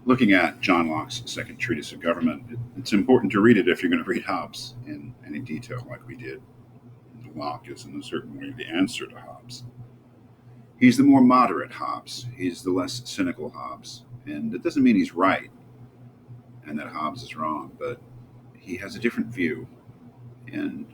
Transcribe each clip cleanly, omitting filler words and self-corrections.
Looking at John Locke's second treatise of government, it's important to read it if you're going to read Hobbes in any detail like we did. Locke is, in a certain way, the answer to Hobbes. He's the more moderate Hobbes. He's the less cynical Hobbes. And it doesn't mean he's right and that Hobbes is wrong, but he has a different view. And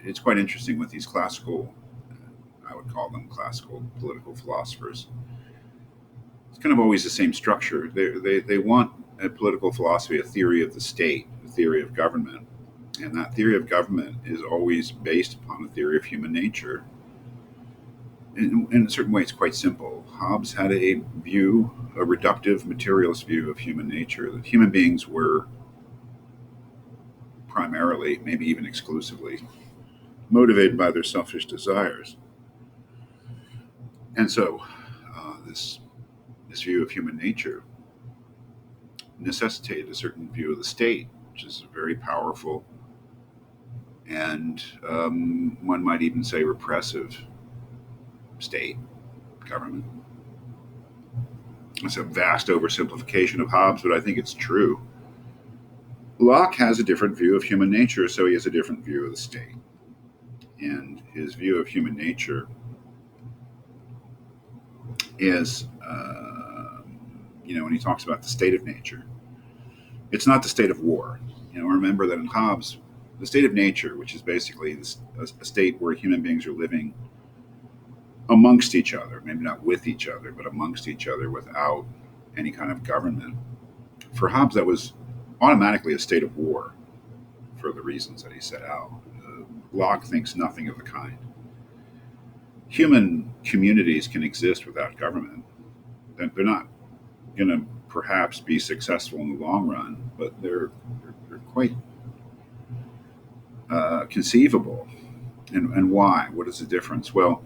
it's quite interesting with these classical, I would call them classical political philosophers. It's kind of always the same structure. They want a political philosophy, a theory of the state, a theory of government. And that theory of government is always based upon a theory of human nature. In a certain way, it's quite simple. Hobbes had a view, a reductive materialist view of human nature, that human beings were primarily, maybe even exclusively, motivated by their selfish desires. And so, this view of human nature necessitated a certain view of the state, which is a very powerful and one might even say repressive state government. It's a vast oversimplification of Hobbes, but I think it's true. Locke has a different view of human nature, so he has a different view of the state. And his view of human nature is, when he talks about the state of nature, it's not the state of war. Remember that in Hobbes, the state of nature, which is basically a state where human beings are living amongst each other, maybe not with each other, but amongst each other without any kind of government. For Hobbes, that was automatically a state of war for the reasons that he set out. Locke thinks nothing of the kind. Human communities can exist without government. They're not going to perhaps be successful in the long run, but they're quite conceivable. And why? What is the difference? Well,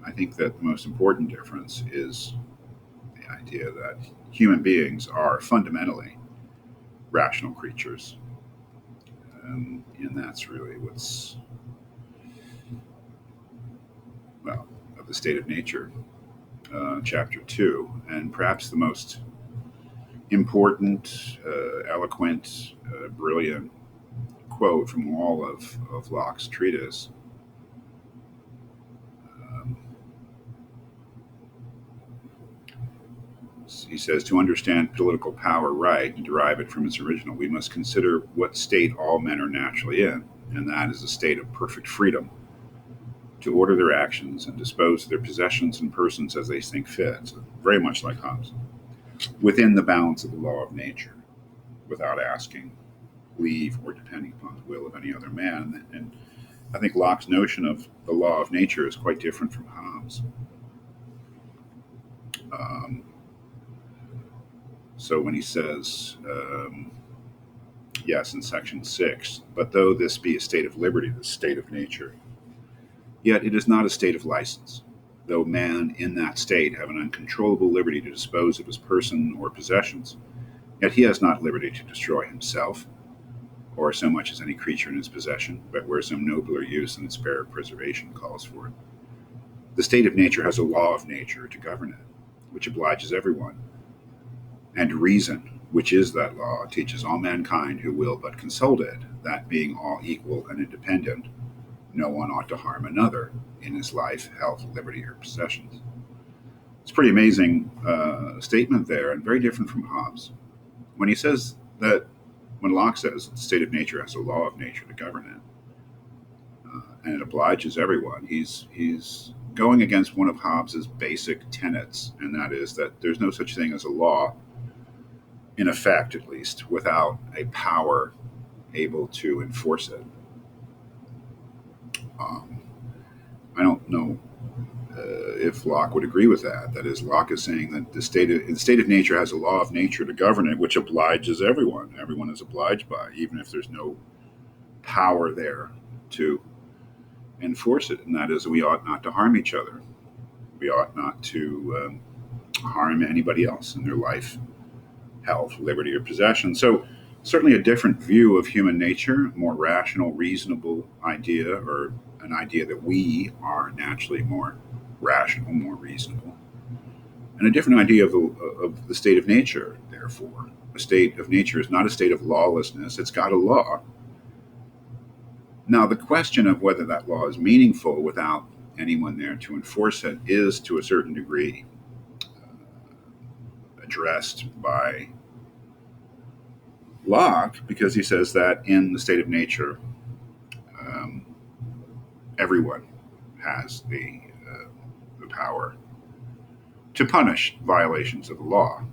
I think that the most important difference is the idea that human beings are fundamentally rational creatures. And that's really what's, of the state of nature, chapter 2. And perhaps the most important, eloquent, brilliant quote from all of Locke's treatise. He says, to understand political power right and derive it from its original, we must consider what state all men are naturally in, and that is a state of perfect freedom to order their actions and dispose of their possessions and persons as they think fit. So very much like Hobbes, within the bounds of the law of nature, without asking leave or depending upon the will of any other man. And I think Locke's notion of the law of nature is quite different from Hobbes. Um, so when he says, yes, in section 6, but though this be a state of liberty, the state of nature, yet it is not a state of license, though man in that state have an uncontrollable liberty to dispose of his person or possessions, yet he has not liberty to destroy himself, or so much as any creature in his possession, but where some nobler use and its bare preservation calls for it. The state of nature has a law of nature to govern it, which obliges everyone, and reason, which is that law, teaches all mankind who will but consult it, that being all equal and independent, no one ought to harm another in his life, health, liberty, or possessions. It's a pretty amazing statement there, and very different from Hobbes. When he says that, when Locke says that the state of nature has a law of nature to govern it, and it obliges everyone, he's going against one of Hobbes's basic tenets, and that is that there's no such thing as a law, in effect at least, without a power able to enforce it. Um, I don't know if Locke would agree with that. That is, Locke is saying that the state of nature has a law of nature to govern it, which obliges everyone. Everyone is obliged by, even if there's no power there to enforce it. And that is, we ought not to harm each other. We ought not to harm anybody else in their life, health, liberty, or possession. So, certainly a different view of human nature, more rational, reasonable idea, or an idea that we are naturally more rational, more reasonable. and a different idea of the state of nature, therefore. A state of nature is not a state of lawlessness, it's got a law. Now, the question of whether that law is meaningful without anyone there to enforce it is, to a certain degree, addressed by Locke, because he says that in the state of nature, um, everyone has the power to punish violations of the law.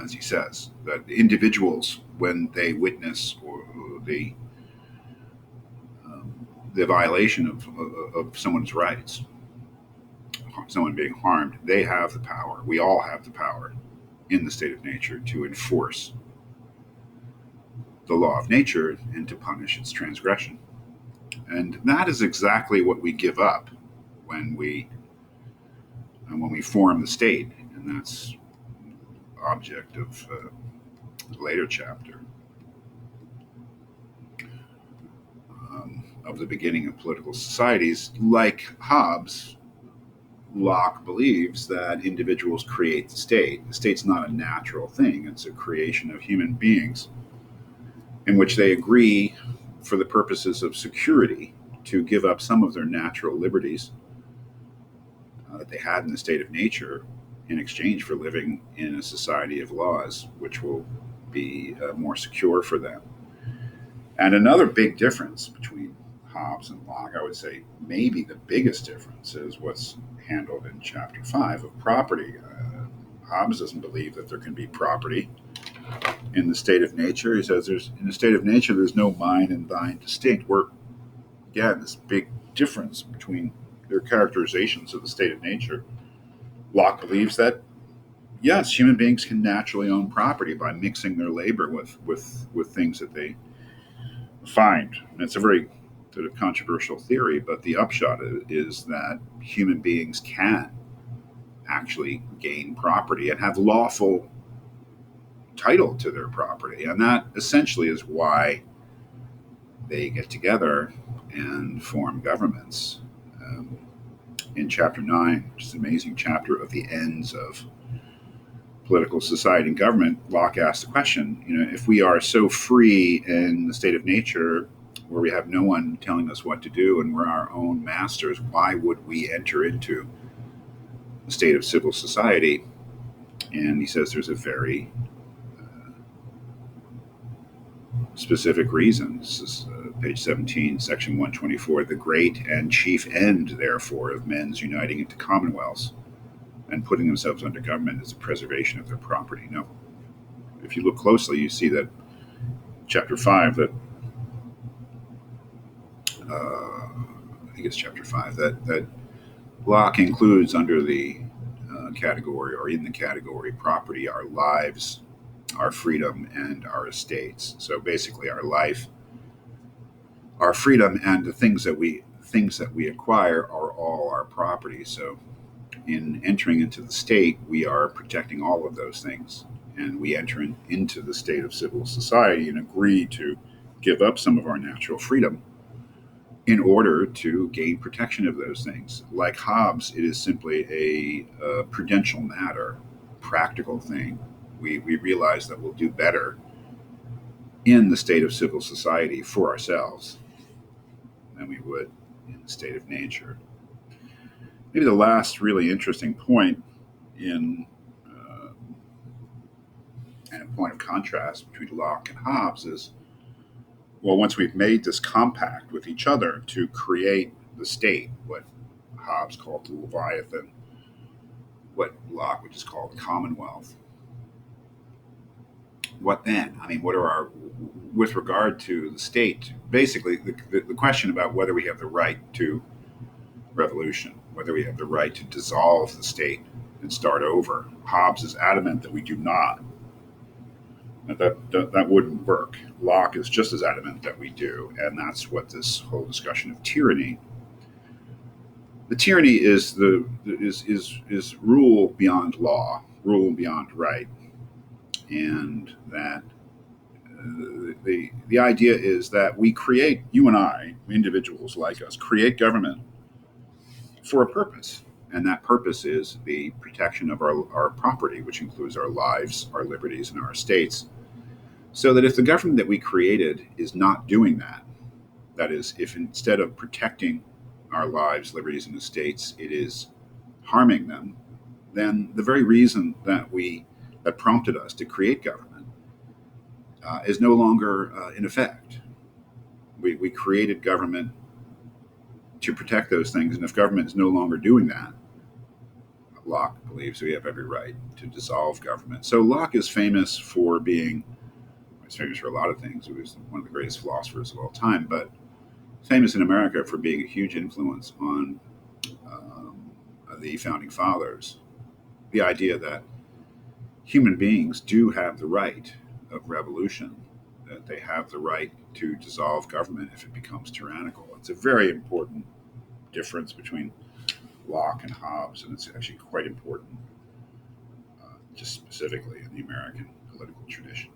As he says, that individuals, when they witness or the violation of someone's rights, someone being harmed, they have the power. We all have the power in the state of nature to enforce the law of nature and to punish its transgression. And that is exactly what we give up when we form the state, and that's object of a later chapter of the beginning of political societies. Like Hobbes, Locke believes that individuals create the state. The state's not a natural thing, it's a creation of human beings in which they agree, for the purposes of security, to give up some of their natural liberties that they had in the state of nature in exchange for living in a society of laws which will be more secure for them. And another big difference between Hobbes and Locke, I would say maybe the biggest difference, is what's handled in Chapter 5 of property. Hobbes doesn't believe that there can be property in the state of nature. He says in the state of nature there's no mine and thine distinct. We're, again, this big difference between their characterizations of the state of nature. Locke believes that, yes, human beings can naturally own property by mixing their labor with things that they find. And it's a very sort of controversial theory, but the upshot is that human beings can actually gain property and have lawful title to their property. And that essentially is why they get together and form governments. In Chapter 9, which is an amazing chapter of the ends of political society and government, Locke asks the question, if we are so free in the state of nature where we have no one telling us what to do and we're our own masters, why would we enter into a state of civil society? And he says there's a very specific reason. This is page 17, section 124. The great and chief end, therefore, of men's uniting into commonwealths and putting themselves under government is the preservation of their property. Now, if you look closely, you see that chapter 5, that I think it's chapter 5, that Locke includes under the category, or in the category, property, our lives, our freedom, and our estates. So basically, our life, our freedom, and the things that we acquire are all our property. So in entering into the state, we are protecting all of those things. And we enter into the state of civil society and agree to give up some of our natural freedom in order to gain protection of those things. Like Hobbes, it is simply a prudential matter, practical thing. We realize that we'll do better in the state of civil society for ourselves than we would in the state of nature. Maybe the last really interesting point in and a point of contrast between Locke and Hobbes is, well, once we've made this compact with each other to create the state, what Hobbes called the Leviathan, what Locke would just call the Commonwealth, what then? I mean, what are our, with regard to the state, basically the question about whether we have the right to revolution, whether we have the right to dissolve the state and start over. Hobbes is adamant that we do not. That wouldn't work. Locke is just as adamant that we do, and that's what this whole discussion of tyranny. The tyranny is rule beyond law, rule beyond right, and that the idea is that we create, you and I, individuals like us, create government for a purpose. And that purpose is the protection of our property, which includes our lives, our liberties, and our estates. So that if the government that we created is not doing that, that is, if instead of protecting our lives, liberties, and estates, it is harming them, then the very reason that prompted us to create government is no longer in effect. We created government to protect those things, and if government is no longer doing that, Locke believes we have every right to dissolve government. So Locke is famous for being, he's famous for a lot of things. He was one of the greatest philosophers of all time, but famous in America for being a huge influence on um, the founding fathers. The idea that human beings do have the right of revolution, that they have the right to dissolve government if it becomes tyrannical. It's a very important difference between Locke and Hobbes, and it's actually quite important, just specifically in the American political tradition.